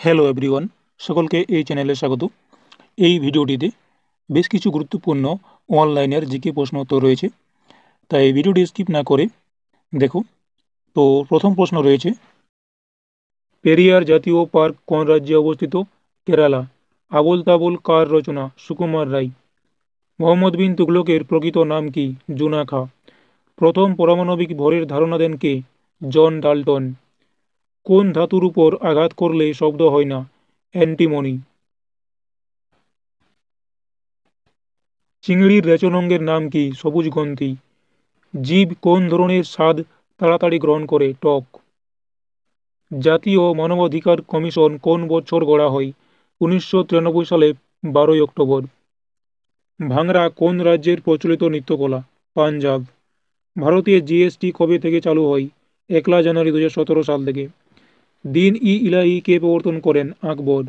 Hello everyone, সকলকে এই চ্যানেলে স্বাগত। এই ভিডিওটিতে বেশ কিছু গুরুত্বপূর্ণ অনলাইনের জিকে প্রশ্ন উত্তর রয়েছে, তাই ভিডিওটি স্কিপ না করে দেখো। তো প্রথম প্রশ্ন রয়েছে, পেরিয়ার জাতীয় পার্ক কোন রাজ্যে অবস্থিত? কেরালা। আবোল তাবোল কার রচনা? সুকুমার রায়। মোহাম্মদ বিন তুগলকের প্রকৃত নাম কি? জুনা খাঁ। প্রথম পারমাণবিক ভরের ধারণা দেন কে? John Dalton. কোন ধাতুর উপর আঘাত করলে শব্দ হয় না? অ্যান্টিমনি। চিংড়ির রেচন অঙ্গের নাম কি? সবুজ গ্রন্থি। জীব কোন ধরনের স্বাদ তাড়াতাড়ি গ্রহণ করে? টক। জাতীয় মানবাধিকার কমিশন কোন বছর গড়া হয়? 1993 সালে 12 অক্টোবর। ভাংরা কোন রাজ্যের প্রচলিত নৃত্যকলা? পাঞ্জাব। ভারতে জিএসটি কবে থেকে চালু হয়? 1 জানুয়ারি 2017 সাল থেকে। দিন ই ইলাহি কে প্রবর্তন করেন? আকবর।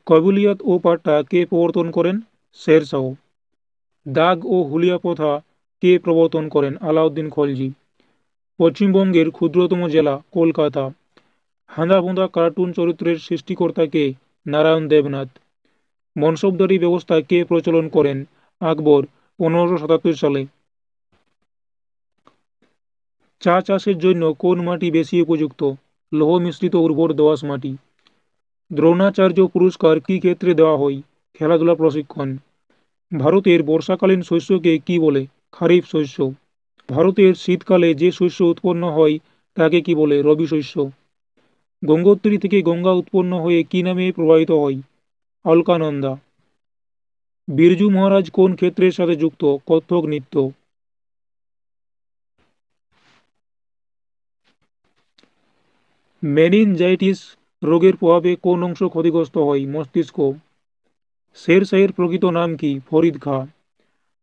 কবুলিয়ত ও পাট্টা কে প্রবর্তন করেন? শেরশাহ। দাগ ও হুলিয়া প্রথা কে প্রবর্তন করেন? আলাউদ্দিন খলজি। পশ্চিমবঙ্গের ক্ষুদ্রতম জেলা? কলকাতা। হাঁদাভোঁদা কার্টুন চরিত্রের সৃষ্টিকর্তা কে? নারায়ণ দেবনাথ। মনসবদারি ব্যবস্থা কে প্রচলন করেন? আকবর 1577 সালে। চা চাষের জন্য কোন মাটি বেশি উপযুক্ত? লৌহ মিশ্রিত উর্বর দোআঁশ মাটি। দ্রোণাচার্য পুরস্কার কী ক্ষেত্রে দেওয়া হয়? খেলাধুলা প্রশিক্ষণ। ভারতের বর্ষাকালীন শস্যকে কি বলে? খারিফ শস্য। ভারতের শীতকালে যে শস্য উৎপন্ন হয় তাকে কি বলে? রবি শস্য। গঙ্গোত্রী থেকে গঙ্গা উৎপন্ন হয়ে কি নামে প্রবাহিত হয়? অলকানন্দা। বিরজু মহারাজ কোন ক্ষেত্রের সাথে যুক্ত? কত্থক নৃত্য। মেনিনজাইটিস রোগের প্রভাবে কোন অংশ ক্ষতিগ্রস্ত হয়? মস্তিষ্ক। শেরশাহের প্রকৃত নাম কি? ফরিদ খাঁ।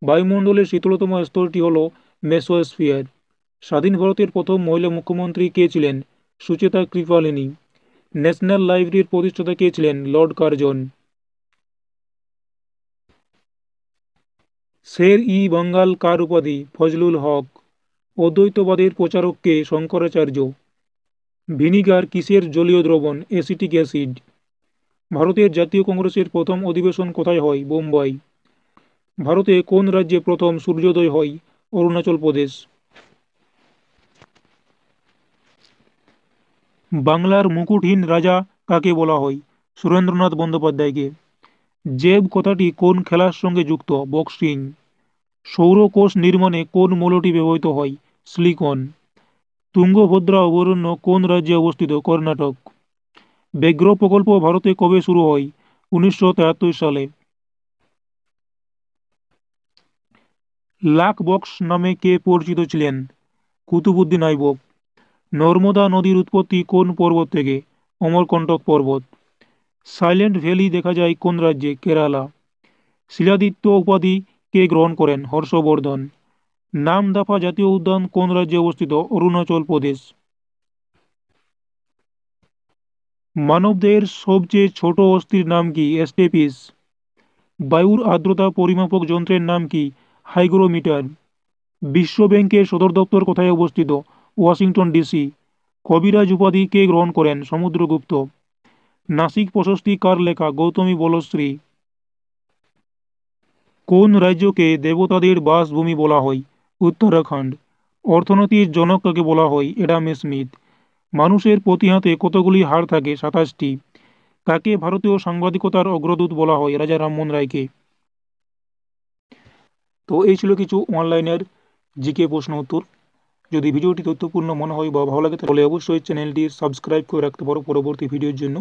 বায়ুমণ্ডলের শীতলতম স্তরটি হল মেসোস্ফিয়ার। স্বাধীন ভারতের প্রথম মহিলা মুখ্যমন্ত্রী কে ছিলেন? সুচেতা কৃপালিনী। ন্যাশনাল লাইব্রেরির প্রতিষ্ঠাতা কে ছিলেন? Lord Curzon. শের ই বাঙ্গাল কার উপাধি? ফজলুল হক। অদ্বৈতবাদের প্রচারক কে? শঙ্করাচার্য। ভিনিগার কিসের জলীয় দ্রবণ? Acetic acid. ভারতের জাতীয় কংগ্রেসের প্রথম অধিবেশন কোথায় হয়? বোম্বাই। ভারতে কোন রাজ্যে প্রথম সূর্যোদয় হয়? অরুণাচল প্রদেশ। বাংলার মুকুটহীন রাজা কাকে বলা হয়? সুরেন্দ্রনাথ বন্দ্যোপাধ্যায়কে। জেব কথাটি কোন খেলার সঙ্গে যুক্ত? বক্সিং। সৌরকোষ নির্মাণে কোন মৌলটি ব্যবহৃত হয়? সিলিকন। তুঙ্গভদ্রা অভয়ারণ্য কোন রাজ্যে অবস্থিত? কর্ণাটক। ব্যাঘ্র প্রকল্প ভারতে কবে শুরু হয়? 1973 সালে। লাক বক্স নামে কে পরিচিত ছিলেন? কুতুবুদ্দিন আইবক। নর্মদা নদীর উৎপত্তি কোন পর্বত থেকে? অমরকণ্টক পর্বত। সাইলেন্ট ভ্যালি দেখা যায় কোন রাজ্যে? কেরালা। শিলাদিত্য উপাধি কে গ্রহণ করেন? হর্ষবর্ধন। নামদাফা জাতীয় উদ্যান কোন রাজ্যে অবস্থিত? অরুণাচল প্রদেশ। মানবদেহের সবচেয়ে ছোট অস্থির নাম কি? স্টেপিস। বায়ুর আর্দ্রতা পরিমাপক যন্ত্রের নাম কি? হাইগ্রোমিটার। বিশ্ব ব্যাংকের সদর দপ্তর কোথায় অবস্থিত? Washington DC. কবিরাজ উপাধি কে গ্রহণ করেন? সমুদ্রগুপ্ত। নাসিক প্রশস্তি কার লেখা? গৌতমী বলশ্রী। কোন রাজ্যকে দেবতাদের বাসভূমি বলা হয়? উত্তরাখণ্ড। অর্থনীতির জনক কাকে বলা হয়? Adam Smith. মানুষের প্রতি হাতে কতগুলি হাড় থাকে? 27টি। কাকে ভারতীয় সাংবাদিকতার অগ্রদূত বলা হয়? রাজা রামমোহন রায়কে। তো এই ছিল কিছু অনলাইনের জিকে প্রশ্ন উত্তর। যদি ভিডিওটি তথ্যপূর্ণ মনে হয় বা ভালো লাগে তাহলে অবশ্যই চ্যানেলটি সাবস্ক্রাইব করে রাখতে পারো পরবর্তী ভিডিওর জন্য।